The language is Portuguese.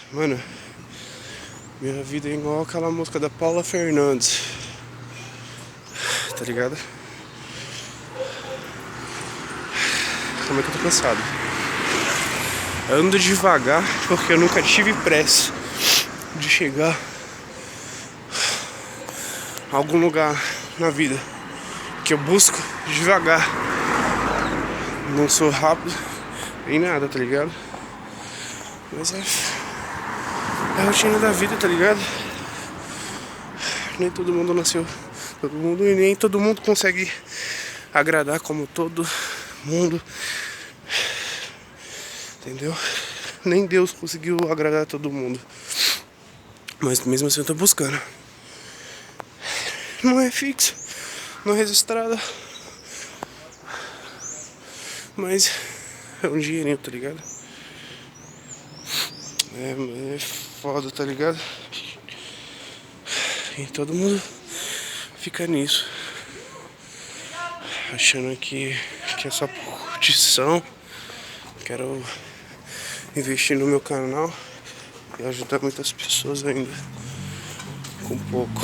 Mano, minha vida é igual aquela música da Paula Fernandes. Tá ligado? Como é que eu tô cansado? Ando devagar porque eu nunca tive pressa de chegar a algum lugar na vida. Que eu busco devagar. Não sou rápido nem nada, tá ligado? Mas é a rotina da vida, tá ligado? Nem todo mundo nasceu todo mundo e nem todo mundo consegue agradar como todo mundo. Entendeu? Nem Deus conseguiu agradar todo mundo. Mas mesmo assim eu tô buscando. Não é fixo, não é registrada. Mas é um dinheirinho, tá ligado? É foda, tá ligado? E todo mundo fica nisso. Achando que é só curtição. Quero investir no meu canal e ajudar muitas pessoas ainda. Com pouco.